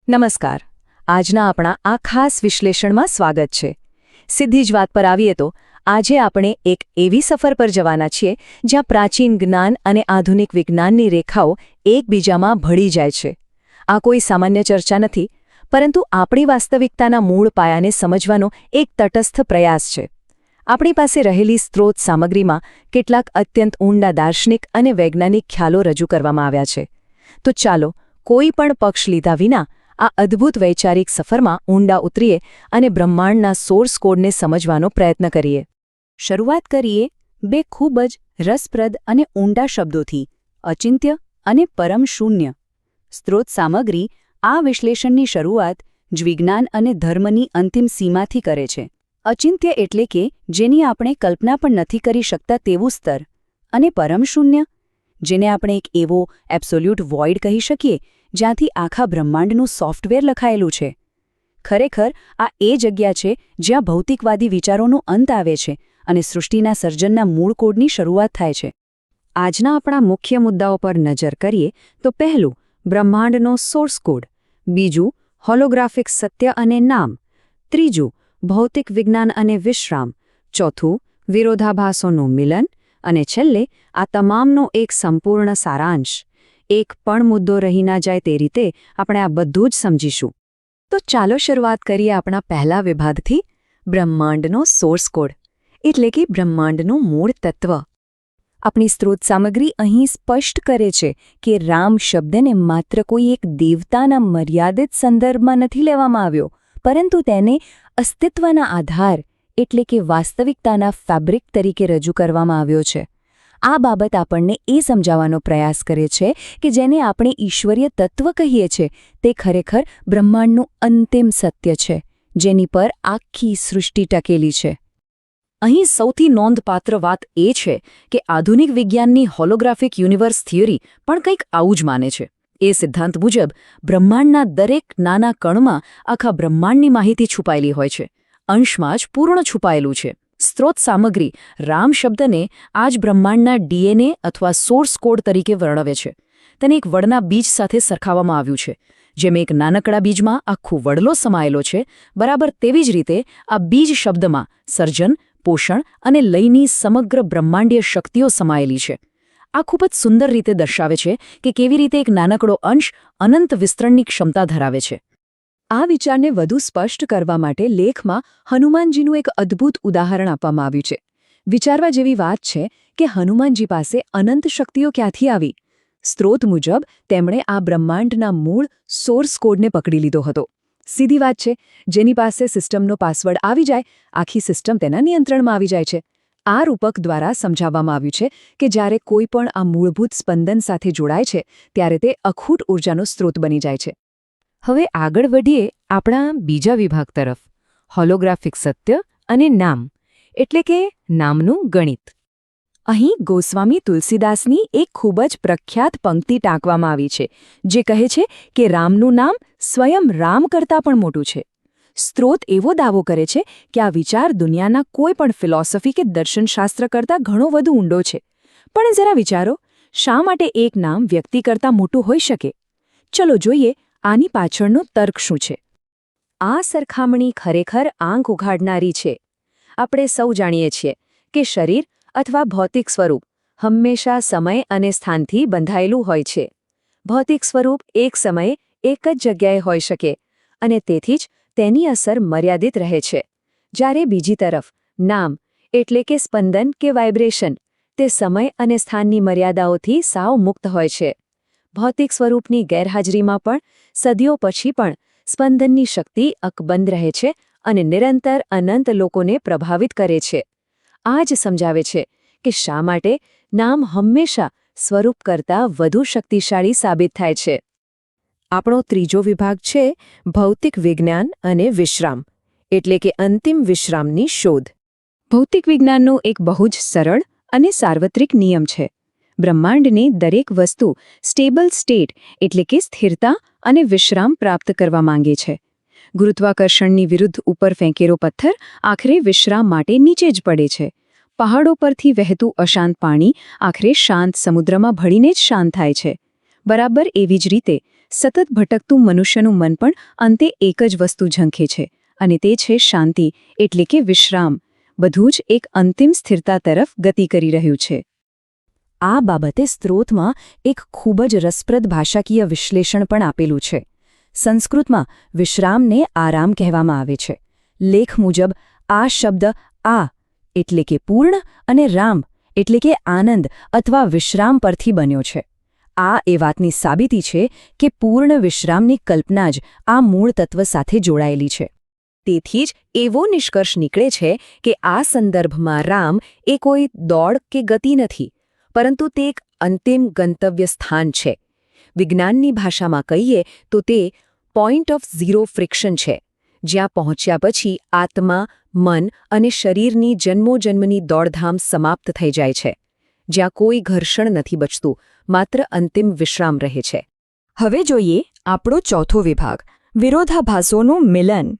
નમસ્કાર. આજના આપણા આ ખાસ વિશ્લેષણમાં સ્વાગત છે. સીધી જ વાત પર આવીએ તો આજે આપણે એક એવી સફર પર જવાના છીએ જ્યાં પ્રાચીન જ્ઞાન અને આધુનિક વિજ્ઞાનની રેખાઓ એકબીજામાં ભળી જાય છે. આ કોઈ સામાન્ય ચર્ચા નથી, પરંતુ આપણી વાસ્તવિકતાના મૂળ પાયાને સમજવાનો એક તટસ્થ પ્રયાસ છે. આપણી પાસે રહેલી સ્ત્રોત સામગ્રીમાં કેટલાક અત્યંત ઊંડા દાર્શનિક અને વૈજ્ઞાનિક ખ્યાલો રજૂ કરવામાં આવ્યા છે. તો ચાલો કોઈ પણ પક્ષ લીધા વિના આ અદ્ભુત વૈચારિક સફરમાં ઊંડા ઉતરીએ અને બ્રહ્માંડના સોર્સ કોડને સમજવાનો પ્રયત્ન કરીએ. શરૂઆત કરીએ બે ખૂબ જ રસપ્રદ અને ઊંડા શબ્દોથી: અચિંત્ય અને પરમ શૂન્ય. સ્ત્રોત સામગ્રી આ વિશ્લેષણની શરૂઆત જ વિજ્ઞાન અને ધર્મની અંતિમ સીમાથી કરે છે. અચિંત્ય એટલે કે જેની આપણે કલ્પના પણ નથી કરી શકતા તેવું સ્તર, અને પરમ શૂન્ય જેને આપણે એક એવો એબ્સોલ્યુટ વોઇડ કહી શકીએ જ્યાંથી આખા બ્રહ્માંડનું સોફ્ટવેર લખાયેલું છે. ખરેખર આ એ જગ્યા છે જ્યાં ભૌતિકવાદી વિચારોનો અંત આવે છે અને સૃષ્ટિના સર્જનના મૂળ કોડની શરૂઆત થાય છે. આજના આપણા મુખ્ય મુદ્દાઓ પર નજર કરીએ તો પહેલું, બ્રહ્માંડનો સોર્સ કોડ; બીજું, હોલોગ્રાફિક સત્ય અને નામ; ત્રીજું, ભૌતિક વિજ્ઞાન અને વિશ્રામ; ચોથું, વિરોધાભાસોનું મિલન; અને છેલ્લે આ તમામનો એક સંપૂર્ણ સારાંશ. એક પણ મુદ્દો રહી ના જાય તે રીતે આપણે આ બધું જ સમજીશું. તો ચાલો શરૂઆત કરીએ આપણા પહેલા વિભાગથી: બ્રહ્માંડનો સોર્સ કોડ, એટલે કે બ્રહ્માંડનું મૂળ તત્વ. આપણી સ્ત્રોત સામગ્રી અહીં સ્પષ્ટ કરે છે કે રામ શબ્દને માત્ર કોઈ એક દેવતાના મર્યાદિત સંદર્ભમાં નથી લેવામાં આવ્યો, પરંતુ તેને અસ્તિત્વના આધાર એટલે કે વાસ્તવિકતાના ફેબ્રિક તરીકે રજૂ કરવામાં આવ્યો છે. આ બાબત આપણને એ સમજાવવાનો પ્રયાસ કરે છે કે જેને આપણે ઈશ્વરીય તત્વ કહીએ છીએ તે ખરેખર બ્રહ્માંડનું અંતિમ સત્ય છે, જેની પર આખી સૃષ્ટિ ટકેલી છે. અહીં સૌથી નોંધપાત્ર વાત એ છે કે આધુનિક વિજ્ઞાનની હોલોગ્રાફિક યુનિવર્સ થિયરી પણ કંઈક આવું જ માને છે. એ સિદ્ધાંત મુજબ બ્રહ્માંડના દરેક નાના કણમાં આખા બ્રહ્માંડની માહિતી છુપાયેલી હોય છે, અંશમાં જ પૂર્ણ છુપાયેલું છે. સ્ત્રોત સામગ્રી રામ શબ્દને આ જ બ્રહ્માંડના ડીએનએ અથવા સોર્સ કોડ તરીકે વર્ણવે છે. તેને એક વડના બીજ સાથે સરખાવવામાં આવ્યું છે. જેમ એક નાનકડા બીજમાં આખું વડલો સમાયેલો છે, બરાબર તેવી જ રીતે આ બીજ શબ્દમાં સર્જન, પોષણ અને લયની સમગ્ર બ્રહ્માંડીય શક્તિઓ સમાયેલી છે. આ ખૂબ જ સુંદર રીતે દર્શાવે છે કે કેવી રીતે એક નાનકડો અંશ અનંત વિસ્તરણની ક્ષમતા ધરાવે છે. આ વિચારને વધુ સ્પષ્ટ કરવા માટે લેખમાં હનુમાનજીનું એક અદ્ભુત ઉદાહરણ આપવામાં આવ્યું છે. વિચારવા જેવી વાત છે કે હનુમાનજી પાસે અનંત શક્તિઓ ક્યાંથી આવી? સ્ત્રોત મુજબ તેમણે આ બ્રહ્માંડના મૂળ સોર્સ કોડને પકડી લીધો હતો. સીધી વાત છે, જેની પાસે સિસ્ટમનો પાસવર્ડ આવી જાય, આખી સિસ્ટમ તેના નિયંત્રણમાં આવી જાય છે. આ રૂપક દ્વારા સમજાવવામાં આવ્યું છે કે જ્યારે કોઈ પણ આ મૂળભૂત સ્પંદન સાથે જોડાય છે ત્યારે તે અખૂટ ઊર્જાનો સ્ત્રોત બની જાય છે. હવે આગળ વધીએ આપણા બીજા વિભાગ તરફ: હોલોગ્રાફિક સત્ય અને નામ, એટલે કે નામનું ગણિત. અહીં ગોસ્વામી તુલસીદાસની એક ખૂબ જ પ્રખ્યાત પંક્તિ ટાંકવામાં આવી છે, જે કહે છે કે રામનું નામ સ્વયં રામ કરતાં પણ મોટું છે. સ્ત્રોત એવો દાવો કરે છે કે આ વિચાર દુનિયાના કોઈ પણ ફિલોસોફી કે દર્શનશાસ્ત્ર કરતાં ઘણો વધુ ઊંડો છે. પણ જરા વિચારો, શા માટે એક નામ વ્યક્તિ કરતાં મોટું હોઈ શકે? ચલો જોઈએ આની પાછળનો તર્ક શું છે. આ સરખામણી ખરેખર આંખ ઉઘાડનારી છે. આપણે સૌ જાણીએ છીએ કે શરીર અથવા ભૌતિક સ્વરૂપ હંમેશા સમય અને સ્થાનથી બંધાયેલું હોય છે. ભૌતિક સ્વરૂપ એક સમયે એક જ જગ્યાએ હોઈ શકે અને તેથી જ તેની અસર મર્યાદિત રહે છે. જ્યારે બીજી તરફ નામ એટલે કે સ્પંદન કે વાઇબ્રેશન, તે સમય અને સ્થાનની મર્યાદાઓથી સાવ મુક્ત હોય છે. ભૌતિક સ્વરૂપની ગેરહાજરીમાં પણ સદીઓ પછી પણ સ્પંદનની શક્તિ અકબંધ રહે છે અને નિરંતર અનંત લોકોને પ્રભાવિત કરે છે. આ જ સમજાવે છે કે શા માટે નામ હંમેશા સ્વરૂપ કરતાં વધુ શક્તિશાળી સાબિત થાય છે. આપણો ત્રીજો વિભાગ છે ભૌતિક વિજ્ઞાન અને વિશ્રામ, એટલે કે અંતિમ વિશ્રામની શોધ. ભૌતિક વિજ્ઞાનનો એક બહુ જ સરળ અને સાર્વત્રિક નિયમ છે: બ્રહ્માંડની દરેક વસ્તુ સ્ટેબલ સ્ટેટ એટલે કે સ્થિરતા અને વિશ્રામ પ્રાપ્ત કરવા માંગે છે. ગુરુત્વાકર્ષણની વિરુદ્ધ ઉપર ફેંકેલો પથ્થર આખરે વિશ્રામ માટે નીચે જ પડે છે. પહાડો પરથી વહેતું અશાંત પાણી આખરે શાંત સમુદ્રમાં ભળીને જ શાંત થાય છે. બરાબર એવી જ રીતે સતત ભટકતું મનુષ્યનું મન પણ અંતે એક જ વસ્તુ ઝંખે છે, અને તે છે શાંતિ, એટલે કે વિશ્રામ. બધું જ એક અંતિમ સ્થિરતા તરફ ગતિ કરી રહ્યું છે. આ બાબતે સ્ત્રોતમાં એક ખૂબ જ રસપ્રદ ભાષાકીય વિશ્લેષણ પણ આપેલું છે. સંસ્કૃતમાં વિશ્રામને આરામ કહેવામાં આવે છે. લેખ મુજબ આ શબ્દ આ એટલે કે પૂર્ણ અને રામ એટલે કે આનંદ અથવા વિશ્રામ પરથી બન્યો છે. આ એ વાતની સાબિતી છે કે પૂર્ણ વિશ્રામની કલ્પના જ આ મૂળ તત્વ સાથે જોડાયેલી છે. તેથી જ એવો નિષ્કર્ષ નીકળે છે કે આ સંદર્ભમાં રામ એ કોઈ દોડ કે ગતિ નથી, પરંતુ તે એક અંતિમ ગંતવ્ય સ્થાન છે. વિજ્ઞાનની ભાષામાં કહીએ તો તે પોઈન્ટ ઓફ ઝીરો ફ્રિક્શન છે, જ્યાં પહોંચ્યા પછી આત્મા, મન અને શરીરની જન્મોજન્મની દોડધામ સમાપ્ત થઈ જાય છે, જ્યાં કોઈ ઘર્ષણ નથી બચતું, માત્ર અંતિમ વિશ્રામ રહે છે. હવે જોઈએ આપણો ચોથો વિભાગ, વિરોધાભાસોનું મિલન.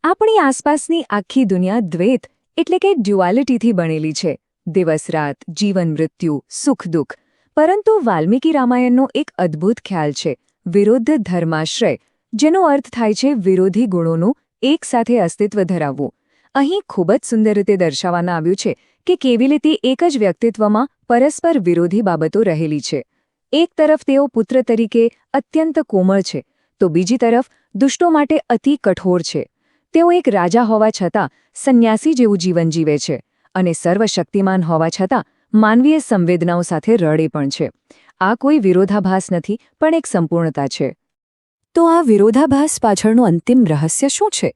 આપણી આસપાસની આખી દુનિયા દ્વૈત એટલે કે ડ્યુઆલિટીથી બનેલી છે. દિવસ-રાત, જીવન-મૃત્યુ, સુખ-દુઃખ. પરંતુ વાલ્મીકી રામાયણનો એક અદ્ભુત ખ્યાલ છે વિરુદ્ધ ધર્માશ્રય, જેનો અર્થ થાય છે વિરોધી ગુણોનું એકસાથે અસ્તિત્વ ધરાવવું. અહીં ખૂબ જ સુંદર રીતે દર્શાવવામાં આવ્યું છે કે કેવી રીતે એક જ વ્યક્તિત્વમાં પરસ્પર વિરોધી બાબતો રહેલી છે. એક તરફ તેઓ પુત્ર તરીકે અત્યંત કોમળ છે, તો બીજી તરફ દુષ્ટો માટે અતિ કઠોર છે. તેઓ એક રાજા હોવા છતાં સંન્યાસી જેવું જીવન જીવે છે, અને સર્વશક્તિમાન હોવા છતાં માનવીય સંવેદનાઓ સાથે રડે પણ છે. આ કોઈ વિરોધાભાસ નથી, પણ એક સંપૂર્ણતા છે. તો આ વિરોધાભાસ પાછળનું અંતિમ રહસ્ય શું છે?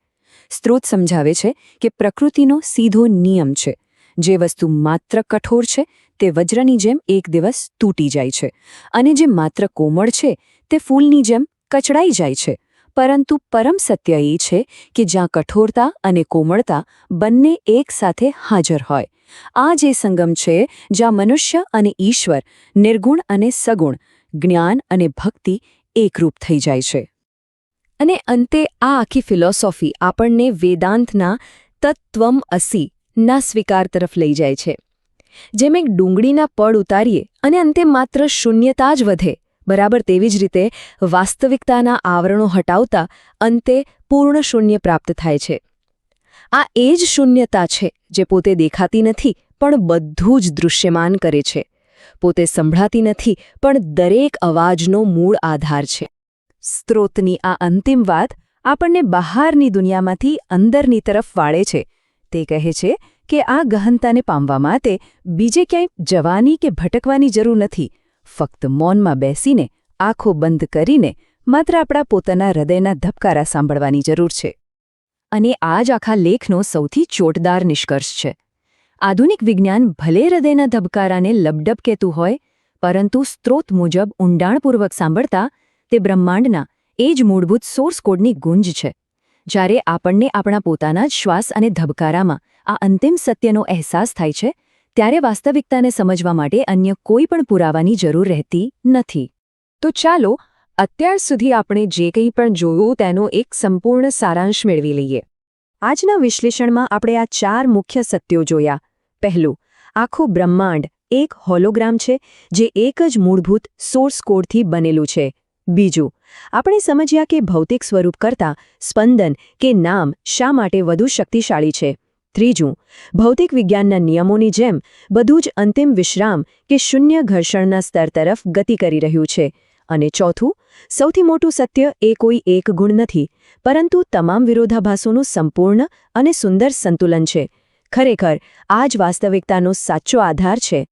સ્ત્રોત સમજાવે છે કે પ્રકૃતિનો સીધો નિયમ છે. જે વસ્તુ માત્ર કઠોર છે તે વજ્રની જેમ એક દિવસ તૂટી જાય છે, અને જે માત્ર કોમળ છે તે ફૂલની જેમ કચડાઈ જાય છે. પરંતુ પરમ સત્ય એ છે કે જ્યાં કઠોરતા અને કોમળતા બંને એકસાથે હાજર હોય, આ જે સંગમ છે જ્યાં મનુષ્ય અને ઈશ્વર, નિર્ગુણ અને સગુણ, જ્ઞાન અને ભક્તિ એકરૂપ થઈ જાય છે. અને અંતે આ આખી ફિલોસોફી આપણને વેદાંતના તત્વમ અસી ના સ્વીકાર તરફ લઈ જાય છે. જેમ એક ડુંગળીના પડ ઉતારીએ અને અંતે માત્ર શૂન્યતા જ વધે, બરાબર તેવી જ રીતે વાસ્તવિકતાના આવરણો હટાવતા અંતે પૂર્ણ શૂન્ય પ્રાપ્ત થાય છે. આ એ જ શૂન્યતા છે જે પોતે દેખાતી નથી પણ બધું જ દૃશ્યમાન કરે છે, પોતે સંભળાતી નથી પણ દરેક અવાજનો મૂળ આધાર છે. સ્ત્રોતની આ અંતિમ વાત આપણને બહારની દુનિયામાંથી અંદરની તરફ વાળે છે. તે કહે છે કે આ ગહનતાને પામવા માટે બીજે ક્યાંય જવાની કે ભટકવાની જરૂર નથી. ફક્ત મૌનમાં બેસીને, આંખો બંધ કરીને માત્ર આપણા પોતાના હૃદયના ધબકારા સાંભળવાની જરૂર છે. અને આ જ આખા લેખનો સૌથી ચોટદાર નિષ્કર્ષ છે. આધુનિક વિજ્ઞાન ભલે હૃદયના ધબકારાને લબડબ કહેતું હોય, પરંતુ સ્ત્રોત મુજબ ઊંડાણપૂર્વક સાંભળતા તે બ્રહ્માંડના એ જ મૂળભૂત સોર્સ કોડની ગુંજ છે. જ્યારે આપણને આપણા પોતાના જ શ્વાસ અને ધબકારામાં આ અંતિમ સત્યનો અહેસાસ થાય છે, ત્યારે વાસ્તવિકતાને સમજવા માટે અન્ય કોઈ પણ પુરાવાની જરૂર રહેતી નથી. તો ચાલો અત્યાર સુધી આપણે જે કંઈ પણ જોયું તેનો એક સંપૂર્ણ સારાંશ મેળવી લઈએ. આજના વિશ્લેષણમાં આપણે આ 4 મુખ્ય સત્યો જોયા. પહેલું, આખું બ્રહ્માંડ એક હોલોગ્રામ છે જે એક જ મૂળભૂત સોર્સ કોડથી બનેલું છે. બીજું, આપણે સમજ્યા કે ભૌતિક સ્વરૂપ કરતાં સ્પંદન કે નામ શા માટે વધુ શક્તિશાળી છે. ત્રીજું, ભૌતિક વિજ્ઞાનના નિયમોની જેમ બધું જ અંતિમ વિશ્રામ કે શૂન્ય ઘર્ષણના સ્તર તરફ ગતિ કરી રહ્યું છે. અને ચોથું, સૌથી મોટું સત્ય એ કોઈ એક ગુણ નથી, પરંતુ તમામ વિરોધાભાસોનું સંપૂર્ણ અને સુંદર સંતુલન છે. ખરેખર આ જ વાસ્તવિકતાનો સાચો આધાર છે.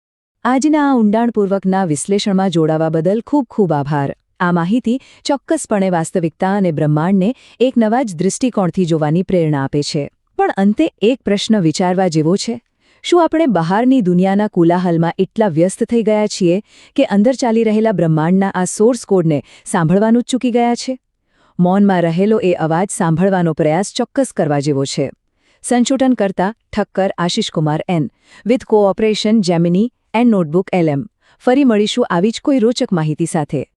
આજના આ ઊંડાણપૂર્વકના વિશ્લેષણમાં જોડાવા બદલ ખૂબ ખૂબ આભાર. આ માહિતી ચોક્કસપણે વાસ્તવિકતા અને બ્રહ્માંડને એક નવા જ દૃષ્ટિકોણથી જોવાની પ્રેરણા આપે છે. પણ અંતે એક પ્રશ્ન વિચારવા જેવો છે. શું આપણે બહારની દુનિયાના કોલાહલમાં એટલા વ્યસ્ત થઈ ગયા છીએ કે અંદર ચાલી રહેલા બ્રહ્માંડના આ સોર્સ કોડને સાંભળવાનું જ ચૂકી ગયા છે? મૌનમાં રહેલો એ અવાજ સાંભળવાનો પ્રયાસ ચોક્કસ કરવા જેવો છે. સંશોધન કરતા Thakkar Ashishkumar N, with cooperation Gemini and Notebook LM. ફરી મળીશું આવી જ કોઈ રોચક માહિતી સાથે.